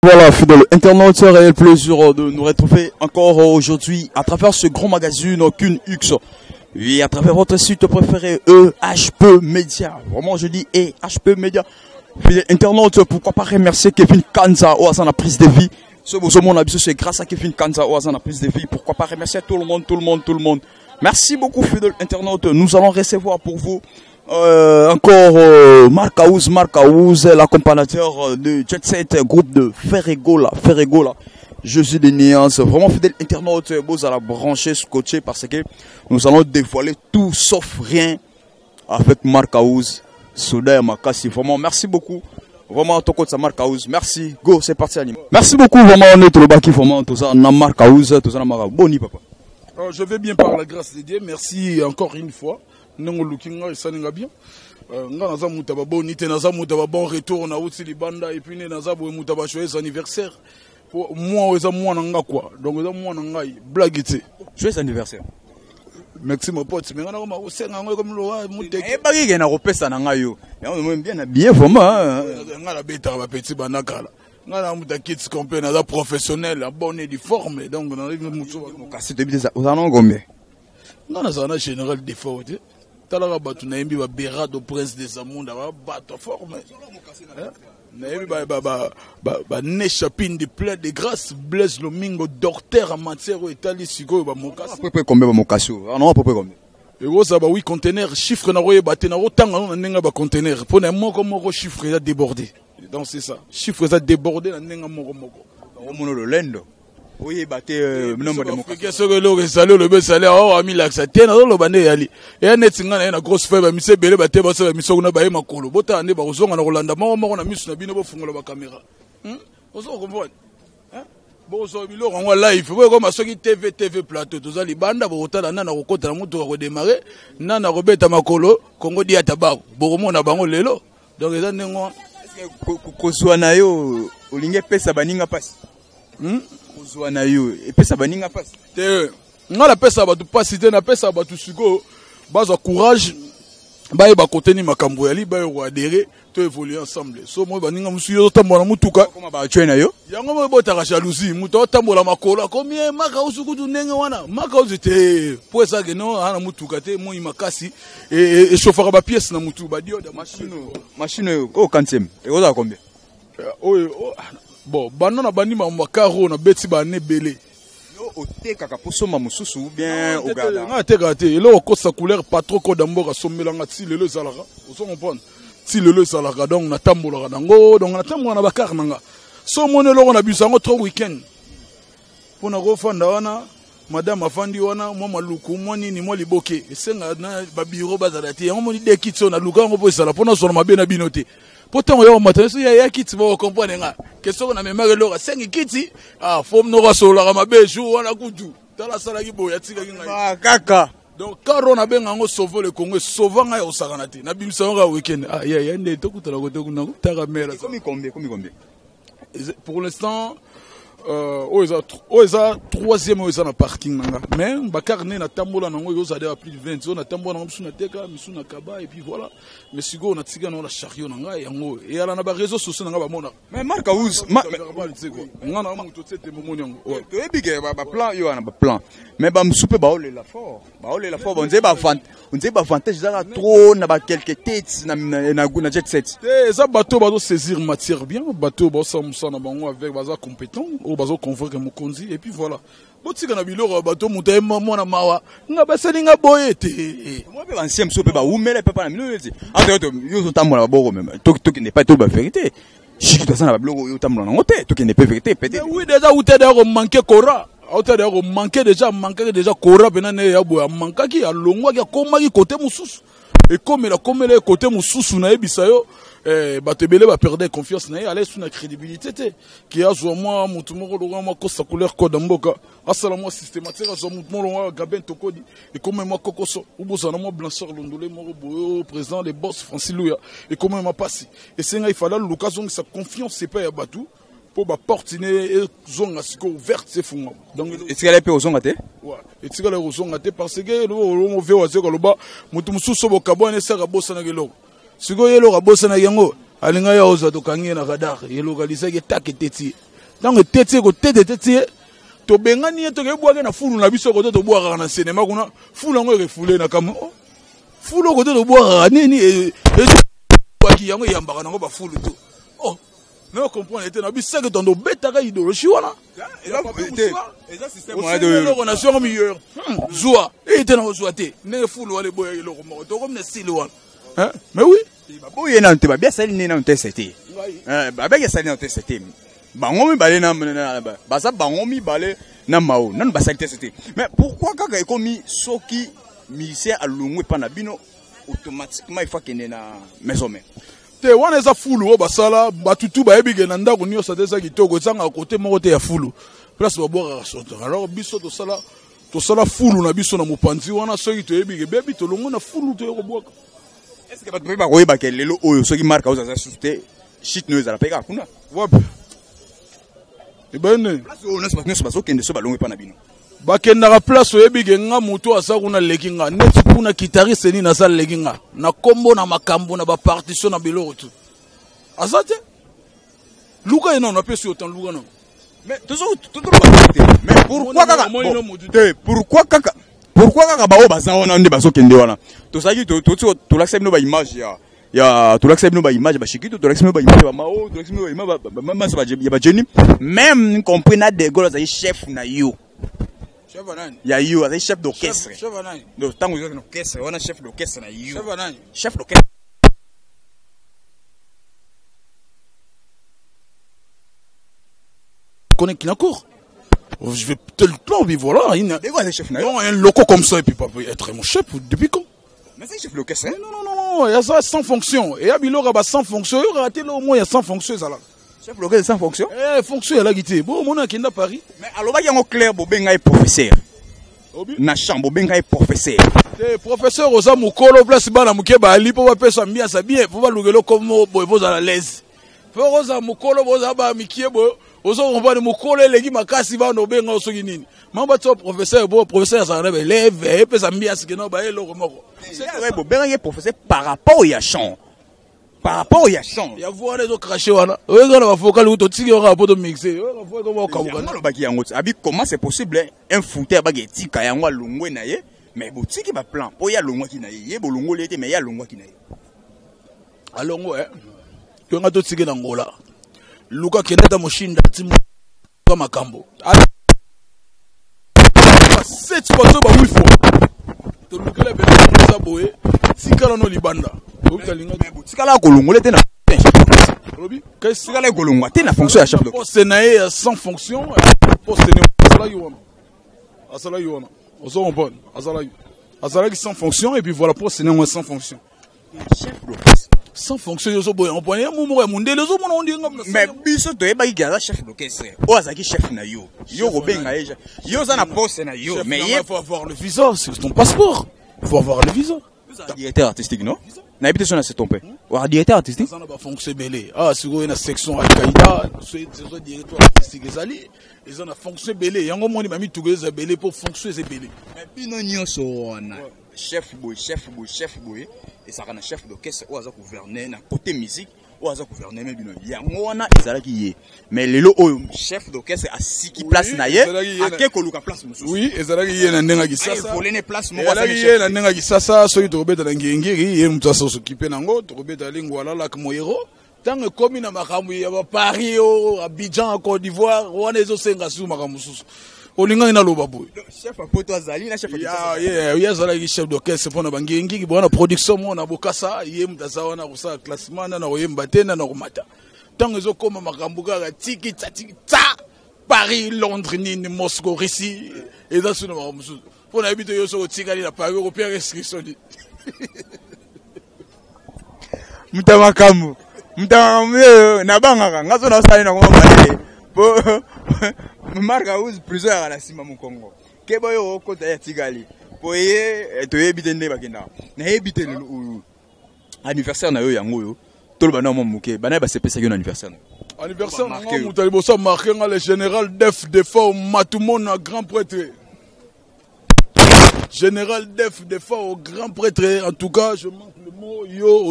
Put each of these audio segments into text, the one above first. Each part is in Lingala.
Voilà, fidèle internaute, c'est un réel plaisir de nous retrouver encore aujourd'hui à travers ce grand magazine Qu'une X. Et à travers votre site préféré, EHP Media. Vraiment, je dis EHP Media. Fidèle internaute, pourquoi pas remercier Kevin Kanza au hasard la prise de vie. Ce beau monde a c'est grâce à Kevin Kanza au hasard la prise de vie. Pourquoi pas remercier tout le monde. Merci beaucoup, fidèle internaute. Nous allons recevoir pour vous encore Marc Aouz, l'accompagnateur de Jet Set, groupe de Ferregola. Je suis des nuances, vraiment fidèle internaute, vous allez brancher, scotcher parce que nous allons dévoiler tout sauf rien avec Marc Aouz, Soda et Makassi. Vraiment, merci beaucoup. Vraiment, ton côté, Marc Aouz. Merci. Go, c'est parti, anime. Merci beaucoup, vraiment, on est tout le bas qui vraiment, tout ça, na Marc Aouz, tout ça, na Marc. Boni, papa. Je vais bien par la grâce de Dieu. Merci encore une fois. Nous looking et ça n'est bien. Naza mutaba boni te naza mutaba bon retour na uti libanda et puis naza bo mutaba joyeux anniversaire. Pour moi eza moi nanga quoi. Donc eza moi nanga blague te. Joyeux anniversaire. Merci mon pote. Mais on a aussi nanga comme lo muteke. Eh bagi na repesa nanga yo. Bien vraiment. Ngala beta ba petit banaka là. Ngala mutakits complet naza professionnel, abonné du forme donc on arrive mutu. Kasi te bizeza. Ozana ngombe. Ngana zana général de faute. Talara batu na yembi ba berado prince des amonda ba bato forme na yembi ba ne chapine de plein de grâce Blaise Lomingo docteur en matière etali siko ba mokasi peu combien ba mokasi non peu combien et gros ça ba 8 containers chiffre na roye baté na rotanga na nenga ba container pour na moko chiffre ya débordé donc c'est ça chiffre ça débordé na nenga moko au mono le lendo. Oui, baté nombre de mokaso. Ce que le salaire le bel salaire oh ami l'accès tiens dans le bandé yali. Et un netinga na grosse feuille mise belé baté ba ça mise na ba makolo. Bota ande ba kozonga na Rolanda mama na misu na bino bo fungola ba caméra. Ozo comprendre. Bon so bilo ngwa live. Bo ko masoki TV plateau tozali banda bo otala na kokota na mutu ko démarrer na na robeta makolo Kongo dia tababu. Bo komona bango lelo. Donc eza nengo kozwa na yo olinge pesa baninga pasi. Kozwana yo epesa baninga pasi te ngala pesa ba tu pasi te na pesa ba tu siko baza courage ba ba koteni makambo ya li ba yo adhérer to évoluer ensemble so mo baninga musu yo tambola mutuka koma ba chena yo yango mo botaka jalousie muto tambola makolo combien maka usukutu nenge wana maka uzite po ça que non ana mutuka te mo imakasi et chauffeur ba pièce na mutu ba dio da machine yo ko kantem e oza combien bon banana banima makaro na beti ba ne belé yo oteka ka posoma mususu ou bien ogada nga teka te elo ko sa couleur pas trop ko damboka somelanga ti lelo zalaka oso comprendre ti lelo zalaka donc na tambola nango donc na tambola na bakar nanga so monelo na bisango trop weekend pona ko fanda wana madame afandi wana mo maluku mo nini mo liboke esenga na ba bureau bazalati yango mo de kitso na luka ngo po sala pona so na mabe na binote. Pourtant, on a dit ya kiti va comprendre nga. Question on a même malheur 5 kiti ah faut no rasola ma bejo wana kudu. Tala sala ki boya tika ki ngai. Kaka. Donc quand on a ben ngo sauver le Congo, sauvant nga o sakanati. Na bimisa nga weekend. Ah ya ndé to kutala ko to kuna taka mera. Combien? Pour l'instant oza troisième oza na parking nanga mais bakar ne na tambola nango yo zade plus de 20 on na tambola na misu na teka misu na kaba et puis voilà mais sigo na tika na la chariot nanga yango et ala na ba réseaux sociaux nanga ba mona mais Marc Aouz ngana ma to tete mo nyongo to ebige ba plan yo na ba plan mais ba msupe ba olela fort on dit ba avantage za trop na ba quelques têtes na jet set ça bateau ba do saisir matière bien bateau ba ça na bango avec baza compétent o bazo convoquer mokonzi et puis voilà botika na biloko bateau mutaye mona mawa nga baselinga boye te moi pe ancien msupe ba umele pe pa na minute entre yo tambola ba boko même to n'est pas tout ba vérité chiki to sana ba biloko yo tambola na ngote to n'est pas vérité peut-être oui déjà ou d'ailleurs manquer Cora autant d'ailleurs manquer déjà Cora benane ya boya mankaki ya longwa ya komaki côté mususu et comme la côté mususu na ebisa yo batebele ba perdre confiance na aller sur la crédibilité te qui a zo moi mutu moko lo moi ko sa couleur code mboka asala moi systématique zo mutu moko gaben tokodi et comme moi kokoso uboza na moi blancheur londolé moko boyo président les boss Francis Louya et comme moi passi et c'est il fallait l'occasion que sa confiance c'est pas ya batu pour ba porte ne zonga siko ouverte c'est fou donc et tu allais pe ozonga te ouais et tu allais ozonga te parce que lo veut waze ko lo ba mutu mususu bokabo ne saka bossa na gelo siko yelo ka bossa na yango alinga ya oza to kangi na radar yelo ka lisaki taketeti Tant que tété ko tété to bengani to ke boaka na fulu na biso ko to boaka na cinéma kuna fulu ngo refoulé na kamo fulu ko to boaka nini e boaki yango yambaka ngo ba fulu to oh non comprendre était na bisa que dans do betaka idéologie wana et ça système de nation meilleur zoa et était na zoate ne fulu wale boya le ko to comme na style wana hein mais oui boye na te ba bien sali ne na te c'était ba ba sali na te c'était bango mi balé na ba ça bango mi balé na mao nan ba sali te c'était mais pourquoi kaka ekomi soki musicien alongwe pa na bino automatiquement il faut que na maison mais te wana eza fulu o basala batutu bayebike na ndako nyonso te eza kitoko ezanga kote moko te ya fulu place babwaka soto alors biso tosala fulu na biso na mopanzi wana soki toyebike bebi tolongo na fulu toyokobwaka est-ce que bato mpe bakoyeba ke lelo oyo soki marka ozaza susu te shit no ezala mpe kaka kuna wapi ebene place oyo nyonso bato nyonso bazokende so balongwe mpa na bino bakendaka place oyebike nga moto aza kuna leki nga neti kuna kitariste nini aza leki nga na kombo na makambo na bapartition na biloko tu aza te luka ye nano apesi otan luka nango mais mais pourquoi kaka bao baza wana nde bazokende wana tozalaki tolakisa bino baimage ya tolakisa bino baimage bashikito tolakisa bino baimage bamao tolakisa bino baimage ya bajeni même compris na de Gaulle azali chef na yo il y a eu un chef d'orchestre. Donc, tant que vous êtes un orchestre, on a un chef d'orchestre. Chef d'orchestre. Je connais qui n'a cours. Je vais te le plan, mais voilà. Il y a un loco comme ça, et puis pas être mon chef depuis quand? Mais c'est chef d'orchestre. Non, il y a ça sans fonction. Et il y a sans fonction. Il y a raté au moins, il y a sans fonction. Chef d'orchestre sans fonction? Fonction, il y a la guitare. Bon, on a qui à Paris. Mais alors, il y a un clair, Bobenga est professeur. Na chambre, Bobenga est professeur. Professeur, aux amours, colo, place, bana, mouké, bali, pour pas faire bien, ça bien, pour pas louer comme vous à la l'aise. Pour aux amours, colo, vous avez mikié, aux autres, on va nous coller les guimas, cassi, va nous benga au soginine. Mamba, professeur, ça rêve, lève, et puis ça bien, ce que nous, bah, le remords. C'est vrai, Bobenga est professeur par rapport au Yachon. Par rapport au Yachon. Il y a voir les autres crachés, voilà. Oui, on va focal ou tout, si on va pas mixer. Comment c'est possible, un fouteur, bageti, kayangwa, longwe, naye, mais boutique, va plan. Pour y a longwa qui naye, bolongo l'été, mais y a longwa qui naye. Alors, ouais. Tu as tout tigé d'Angola. Luka qui est dans mon chine, t'as pas ma cambo. C'est pas ça, bah oui, faut. Tu luka la belle, ça boé. Si calano libanda. Tikala kolongo lete na tikala kolongo te na fonction ya chef d'orchestre. Poste na sans fonction, poste na asala yona. Asala yona. Ozo bon, asala qui sans fonction et puis voilà poste na sans fonction. Chef d'orchestre sans fonction yoso boy on point mo munde lezo mo on dit ngam. Mais biso to eba ki chef d'orchestre. O azaki chef na yo. Yo robenga eja. Yo za na poste na yo mais il faut avoir le visa, c'est ton passeport. Il faut avoir le visa. Directeur artistique non? Na habité sur na se tomber. Ou directeur artistique? Ça na ba fonction belé. Ah si vous na section Al-Qaïda, c'est directeur artistique ezali. Ils ont na fonction belé. Yango moni mami tugeza belé pour fonction c'est belé. Mais bino nyonso wana. Chef boy et ça na chef d'orchestre ou aza gouverner na côté musique ou aza gouverner même bino. Yango wana ezalaki ye. Mais lelo oyo chef d'orchestre a siki place na ye, a ko luka place mususu. Oui, ezalaki ye na ndenga kisasa. Il volé ne place mo kwa ye na ndenga kisasa so itobeta na ngengiri ye mutsa so s'occuper nango, tobeta lingwala la moyero. Tant que na makambo ya ba Paris o Abidjan Côte d'Ivoire, wana ezo senga su makambo mususu. Olinga ina loba boy. Chef apoto azali na chef azali chef d'orchestre pona bangengi bona production mo na bokasa ye mutaza wana kusa classement na oyemba tena na komata. Tant ezo koma makambo kaka tiki tsa Paris, Londres, Nîmes, Moscou, Russie et dans ce nom mususu. Pona habite yo so tikali na Paris ko pia restriction. Mutamakambo na banga ngazo na sali na ngoma po marka uz prison à la sima mu Congo kebo yo kota ya tigali po ye to yebite nde bakenda na yebite le anniversaire na yo yango yo tolo bana mo muke bana ba sepesa yo anniversaire na mutali bosa marqué le général Def Defao Matumona grand prêtre général Def Defao grand prêtre en tout cas je manque le mot yo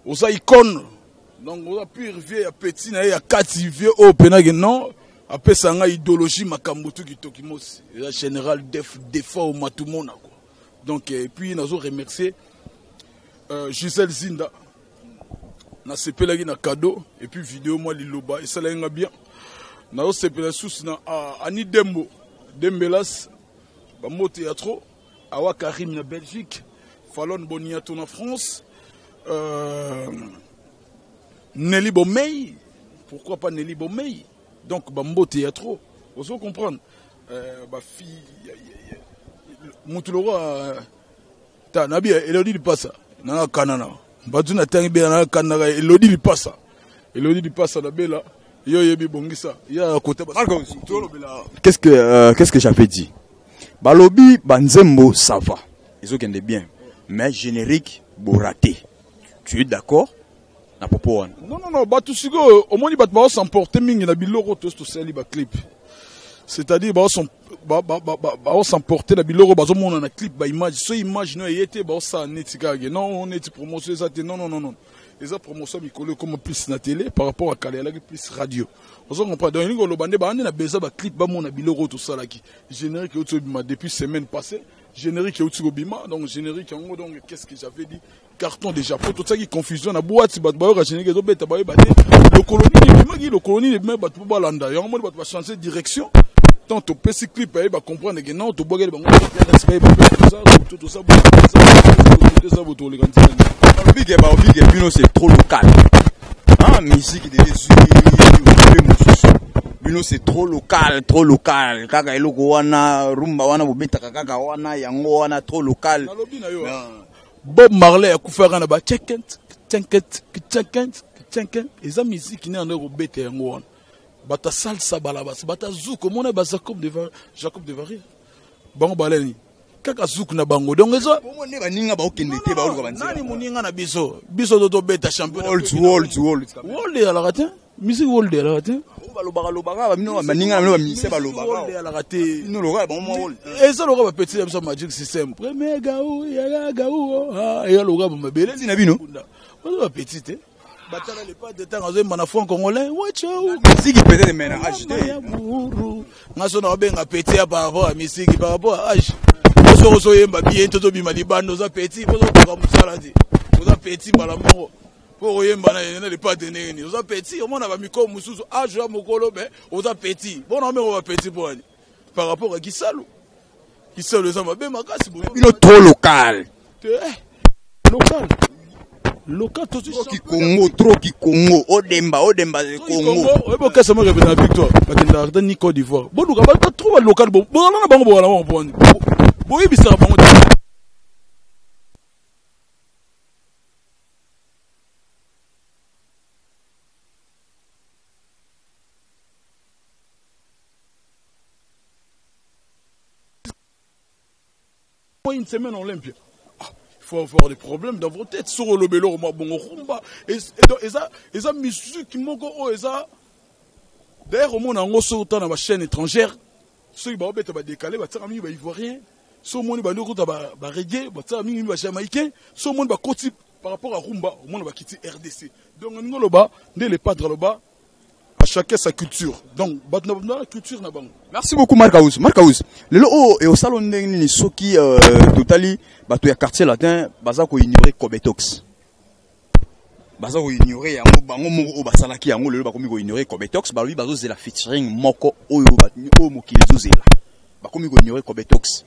osa icône Donc on a pire vieux ya petit na ya kati vieux au penage non après ça nga idéologie makambutu kitokimosi la général defa au matumona quoi. Donc et puis nous avons remercié Gisèle Zinda na sepelaki na cadeau et puis vidéo moi liloba et ça la nga bien na sepela sous na Ani Dembo Dembelas bamo théâtre awa Karim na Belgique Fallon Boniato na France Nelly Bomey, pourquoi pas Nelly Bomey? Donc, Bambo théâtre, vous allez comprendre. Ma fille, Moutulora, ta nabi, Elodie di passa, na kanana. Batuna tangi na kanana, Elodie di passa. Elodie di passa la bella, yo yebi bongisa, ya à côté. Qu'est-ce que j'avais dit? Balobi, Banzembo, ça va. Ils ont gagné bien. Mais générique, raté. Tu es d'accord? Non, Batousigo, au moins, il va s'emporter, mais il y a biloko tout ça, il va clip. C'est-à-dire, il va s'emporter, la biloko, il va un clip, il image, ce image, il était, non, on est promotion, non. Les autres promotions, ils collent comme plus na télé par rapport à Calais, plus radio. Vous comprenez? Donc, il y a besoin de clip, il y a biloko tout ça, générique, depuis semaine passée, générique, donc générique, donc, qu'est-ce que j'avais dit? Carton déjà pour tout ça qui confusion na boîte ba ba générique zo beta ba le colonie le même ba tout balanda ya on va changer de direction tant au petit clip ba comprendre que non to boga ba respect tout ça tout les big Bino c'est trop local hein musique de Bino c'est trop local kaka eloko wana rumba wana bobeta kaka wana yango wana trop local. Bob Marley a couvert un abat tchenkent et ça musique qui n'est en Europe bête et en bata salsa balabas bata zouk comme on a Jacob de Varia bon baleni kaka zouk na bango donc ça on baninga ba okende te ba oluka banzi nani moninga na biso doto beta champion world à la ratin musique world à la ratin balobaka bamino baninga na mise balobaka à la raté no loka ba mo world et ça loka ba petit ça magic system premier gaou ya gaou et ya loka ba bele na bino ba petit batala les pas de temps azo manafon congolais wacho musique peut-être maintenant HD ngaso na benga petit par rapport à musique par rapport à âge so yemba bien toto bima libando za petit pozo ko musala ti oza petit balamoko pour yemba na les pas de neni oza petit au monde ba miko mususu âge ya mokolo mais oza petit bon na mengo ba petit pour ani par rapport à Kisalo ça m'a bien makasi bino trop local local tout Congo Odemba Congo ebo kasa mo rebe na victoire bakenda ta ni Côte d'Ivoire bon luka ba trop local bon na bango bona bon bon ibisa bango une semaine en Olympia. Il faut avoir des problèmes dans vos têtes. Sur le bélo, bon rumba. Et ça, musique qui m'ont d'ailleurs, au monde, on a autant dans ma chaîne étrangère. Ceux qui vont décaler, ils vont ivoirien. Ceux qui vont reggae, ils vont jamaïcain. Ceux qui vont côté par rapport à rumba, au monde va quitter RDC. Donc, nous, là-bas, les padres là-bas, à chacun sa culture. Donc, la culture na bango. Merci beaucoup Marcaus. Le lo et au salon ni soki totally bato ya quartier latin baza ko ignorer Kobetox. Baza ko ignorer yango bango moko basalaki yango lelo bakomi ko ignorer Kobetox ba lui bazo zela featuring moko oyo batni o mokili zozela. Bakomi ko ignorer Kobetox.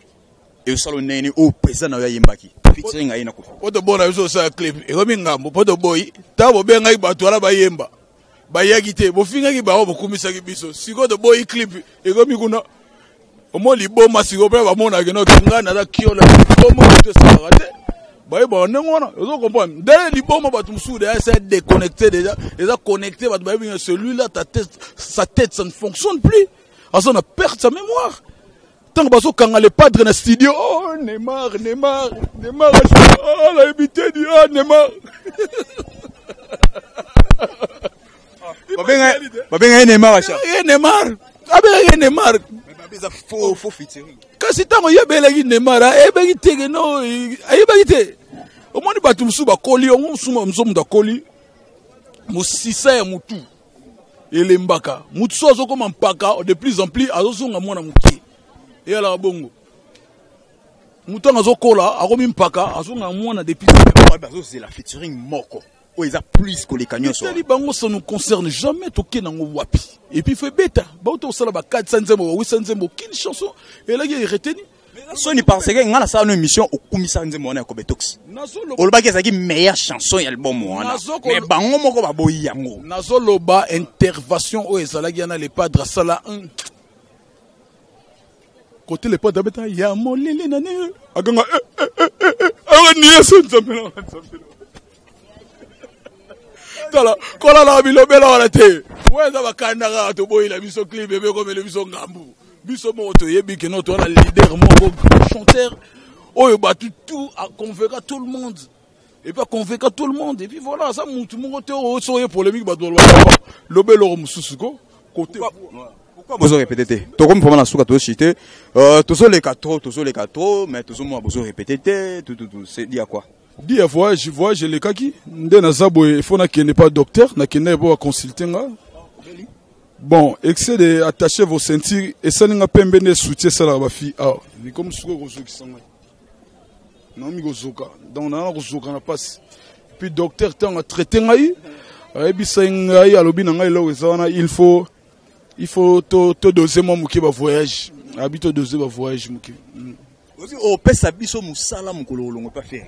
Et au salon ni o pesa na ya yembaki. Featuring ayina ko. Poto bona yo sa clip. E komi ngambo poto boy. Tabo benga bato ala ba yemba. Bayagite bofinga ki bawo bokumisa ki biso siko de boy clip ekomi kuna omo liboma siko pe ba mona ke no ngana da kiola bomo to sarate baye ba nengona ozo comprendre dès liboma ba tumsu de essayer de déconnecter déjà les a connecté ba baye celui-là sa tête ça ne fonctionne plus on a perdu sa mémoire tant que baso kanga le padre na studio oh Neymar oh la habité du Neymar Babenga Neymar acha. Neymar. Babeza faux featuring. Kasi tango yebelaki Neymar ebeki tege no ayebeki te. Omoni batumsu ba koli ongo suma msomu da koli. Moussissa ya mutu. Et mbaka. Mutu so comme un paka de plus en plus azosonga mwana muki. Et ala bongo. Mutu azokola akomi mpaka azonga mwana depuis c'est la featuring moko. Oh, ils a plus que les canyons. Ça nous concerne jamais toqué dans wapi. Et puis fait bêta. Bah on sala ba 400 zembo 800 zembo quelle chanson et là il est retenu. Soni parce que ngana ça une émission au kumisa nzembo na ko betox. Oloba ke zaki meilleure chanson ya album wana. Mais bango moko ba boyi yango. Nazo loba intervention o ezala yana les padres sala un. Côté les padres beta ya molele nane. Aganga ni eso nzambela. Tala kola la bilobela wala te. Weza bakanda to boyi la biso clip bebe comme le biso ngambu. Biso moto yebi que notre leader mon chanteur oh battu tout à convaincre tout le monde et pas convaincre tout le monde et puis voilà ça tout le monde est sur polémique ba do lo belo mususuko côté pourquoi vous répéter to comme vraiment la souka to chité to les 4 mais to mo besoin répéter tout c'est dit à quoi dit à voyage les kaki ndena zabo il faut na qui n'est pas docteur na qui n'est pas consulter nga. Bon, excès de attacher vos ceintures et ça n'a pas de soutien ça la fille. Ah, mais comme ce que vous qui sont non mi gozoka. Donc on a gozoka na passe. Puis docteur tant a traité ngai. Et puis ça ngai alobi na ngai là il faut te doser mon muki ba voyage. Habite doser ba voyage muki. Aussi au pesa biso musala mukolo longo pas faire.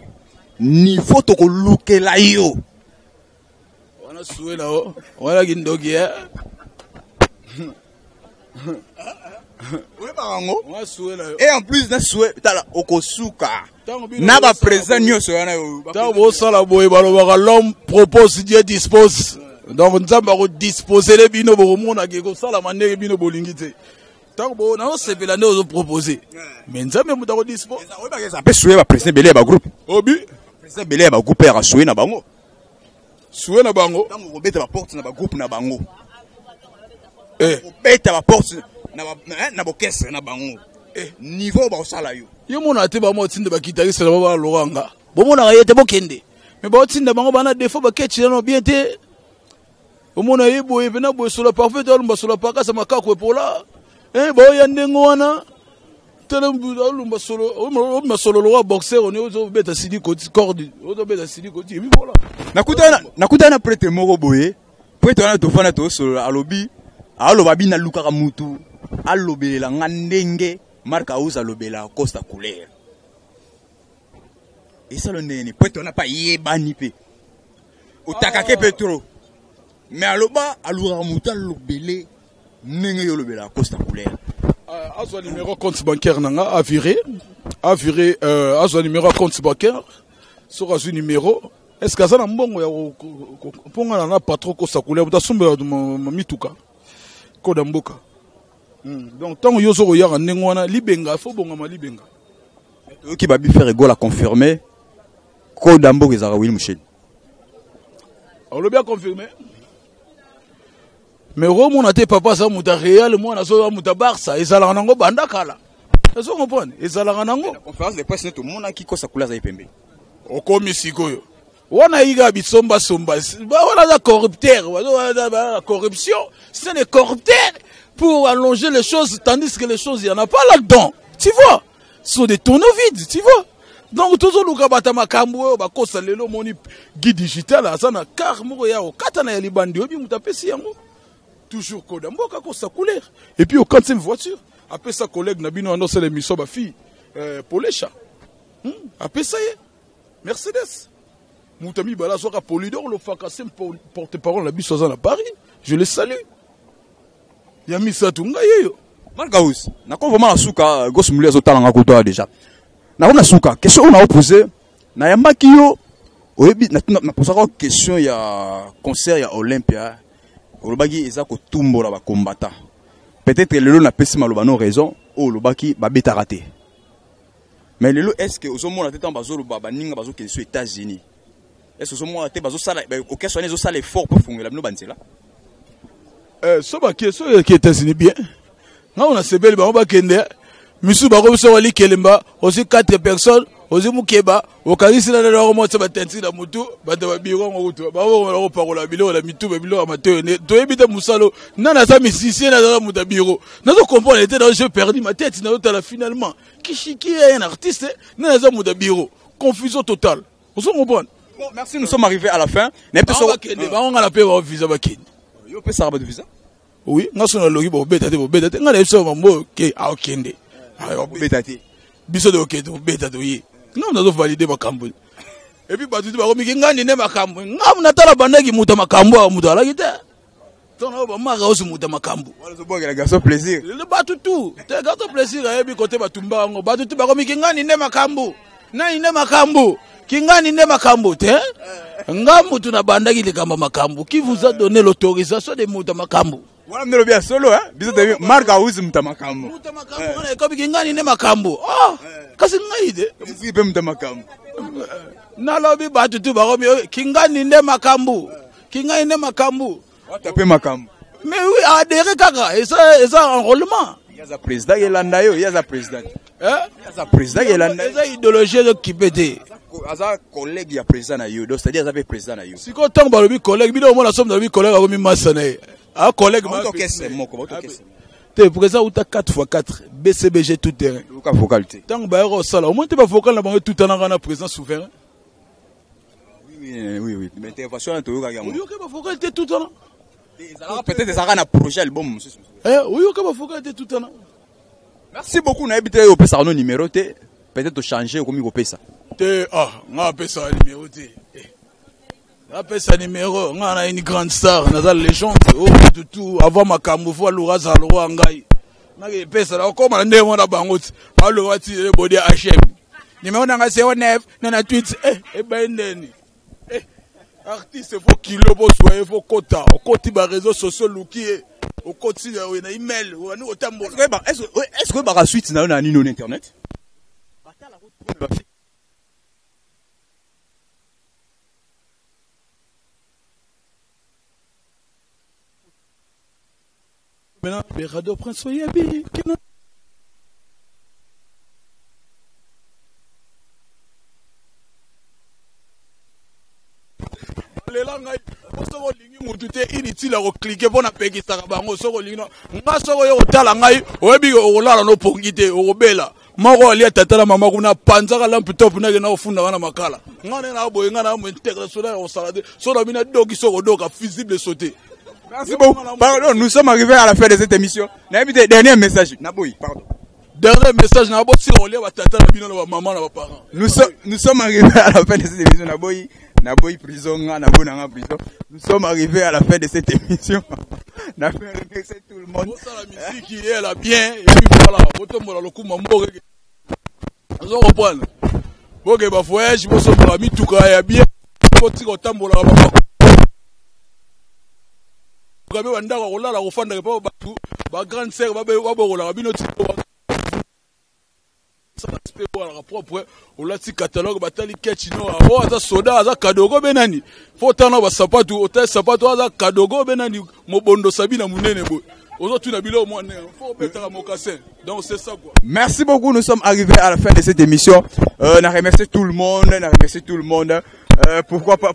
Niveau to ko lukela yo. On a soué là haut. Voilà gindogi. Et en plus na souhait tala okosuka na ba présent nyoso yana yo tabo sala boye balobaka l'homme propose Dieu dispose donc nzamba ko disposer les bino bo mona ke ko sala maneke bino bolingi te tant bo na osepela ne ozo proposer mais nzambe muta ko dispose ça peut souhait ba président belé ba groupe obi président belé ba groupe ya souhait na bango tant ko beta ba porte na ba groupe na bango beta ba porte na bokese na bango niveau ba osala yo yo mona te ba mo tinde ba kitariste na ba loranga bo mona ga yete bokende mais ba tinde bango bana défaut ba ketchi no bien te o mona yebo e bena bo sur la parfait to sur la paka sa makako pour là ba ya ndengo wana tele lumba solo o solo lo boxer on ozo beta sidi koti corde ozo beta sidi koti bi voilà nakutana prêtre moko boye prêtre wana to fana to solo alobi aloba bina luka mutu alobela ngandenge marka uza lobela costa couleur et ça le nene peut on n'a pas yebani pe otaka ke petro mais aloba alura mutu lobele nenge yo lobela costa couleur azwa numéro compte bancaire nanga a viré azwa numéro compte bancaire sur azwa numéro est-ce que ça na mbongo ya ponga na patron costa couleur utasumba mituka koda mboka donc tant yo zo ya ndengo wana libenga fo bonga ma libenga qui va bien faire égol à confirmer koda mboka ezaka Will Michel on l'a bien confirmé mais Romo na te papa ça muta Real moi na so muta Barça ezala nango banda kala eso comprendre ezala nango conférence de presse tout monde qui kosa kula za ipembe okomi sikoyo wana iga bisomba somba wana za corrupteur wana corruption c'est des corrupteurs pour allonger les choses tandis que les choses il y en a pas là-dedans tu vois ce sont des tonneaux vides tu vois donc toujours luka bata makambo ba kosa lelo moni guide digital azana car moko ya okatana ya libandi obi mutapesi yango toujours koda mboka kosa couleur et puis au quantième voiture après sa collègue nabino annonce l'émission ba fille Polecha après ça Mercedes Moutami Bala Soka Polydor, le Fakassim porte-parole, la bisoza à Paris. Je le salue. Yami Satunga yo. Margaous, n'a pas vraiment la souka, gosse moulé zotalanga koto déjà. N'a pas la souka, question on a opposé. N'a yamba kiyo, oyebi, n'a posé une question, il y a concert, il y a Olympia. Olobaki, ils ont tumbo la combattant. Peut-être le lot n'a pas si mal raison, ou Olobaki, ba bêta raté. Mais le lot, est-ce que aux hommes, on a été en bazo, le baba, ninga bazo, qui est aux États-Unis? Est-ce que moi, bazo sala, auquel soit les sala fort pour fonder la nous là. Ça qui est États-Unis bien. Non, on a ces belles, on va kende. Monsieur Baro, Wali Kelemba, aussi 4 personnes, Ozimu keba, okarisi na lelo mo tsaba tenti na mutu, bata ba biro ngoto. Ba wo parola bilo la mitu ba bilo amateur ne. To ebita musalo, nana sa musicien na za muta biro. Na zo comprendre était dans jeu perdu ma tête na otala finalement. Kishiki est un artiste, nana za muta biro. Confusion totale. On se comprend. Bon, merci, nous sommes arrivés à la fin. On a la paix au visa bakine. Yo peut ça de visa. Oui, nga sona logi bo beta te. Nga na so mambo ke a okende. Ayo beta te. Biso de okende beta to yi. Nga na zo valider makambo. Et puis batu ba ko mi nga ni ne makambo. Nga na tala bandaki muta makambo a muta la gite. Tona ba maka osu muta makambo. Wala zo boga la garçon plaisir. Le batu tout. Te garçon plaisir a bi côté batumba ngo. Batu tout ba ko mi nga ni ne makambo. Na ni ne makambo. Kingani ne makambo te. Nga mutu na bandaki le kamba makambo. Qui vous a donné l'autorisation de muta makambo? Voilà mnelo bien solo hein. Biso de marka uzi muta makambo. Muta makambo na ko kingani ne makambo. Ah, kasi ngaide. Biso pe muta makambo. Na lobi batu tu ba ko kingani ne makambo. Kingani ne makambo. Taper makambo. Mais oui, adhérer kaka et ça enrôlement. Yaza président yelanda yo, yaza président. Hein? Yaza président yelanda. Yaza idéologie de kipete. Aza collègue ya président na yo, donc c'est-à-dire aza président na yo. Si ko tang ba lobi collègue, bino mo la somme na lobi collègue ko mi masana. Ah collègue ma. Te président uta 4x4 BCBG tout terrain. Uka vocalité. Tang ba ro sala, au moins te ba vocal na bango tout temps na président souverain. Oui, mais intervention na to yo ka yango. Oui, ok ba vocalité tout temps. Peut-être ça un projet album. Oui, ok ba vocalité tout temps. Merci beaucoup na habité au pesa no numéro te. Peut-être changer comme il pesa. Te nga pesa numéro te. Nga pesa numéro, nga na une grande star, na za légende, tout avant makambo fo lura za lwa ngai. Na ke pesa la ko ma ndemo na bango ti. Ba lura ti le body HM. Numéro na nga 09 na tweet ba ndeni. Artiste faut kilo bo soye faut kota, o koti ba réseaux sociaux lukie, o koti na email, o ni otambo. Est-ce que ba suite na na nino internet? Maintenant, les radio prince soyez habillés. lela ngai soko lingi mutu te inutile ko cliquer pona pekisa bango soko lingino nga soko yo tala ngai oyebi olala no pongi te obela mako ali tatala mama kuna panzaka lampe top na na ofunda wana makala ngane na boye ngana mo intégration na salade so na bina doki soko doka visible sauter. Merci beaucoup. Pardon, nous sommes arrivés à la fin de cette émission. N'habitez dernier message. Naboui, pardon. Dernier message na bo si on lia tata na bino na maman na parents. Nous sommes arrivés à la fin de cette émission. Naboui prison na prison. Nous sommes arrivés à la fin de cette émission. On a fait remercier tout le monde. La musique qui est là bien et puis voilà, botombola lokuma mboke. Azo reprendre. Boke ba voyage bo so la mituka ya bien. Poti ko tambola ba. Gabe wanda ko la ko fanda ko batu ba grande sœur ba ko la bino ti propre au lati catalogue batali ketchino abo aza soda aza kadogo benani fotana ba sapatu hotel sapatu aza kadogo benani mobondo sabina munene bo ozo tuna bilo mwana faut betara mokassin donc c'est ça quoi. Merci beaucoup, nous sommes arrivés à la fin de cette émission. On a remercié tout le monde, pourquoi pas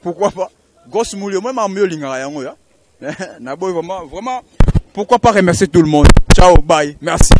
Gosse Moulio moi ma mieux linga yango ya. Na boy vraiment pourquoi pas remercier tout le monde. Ciao, bye. Merci.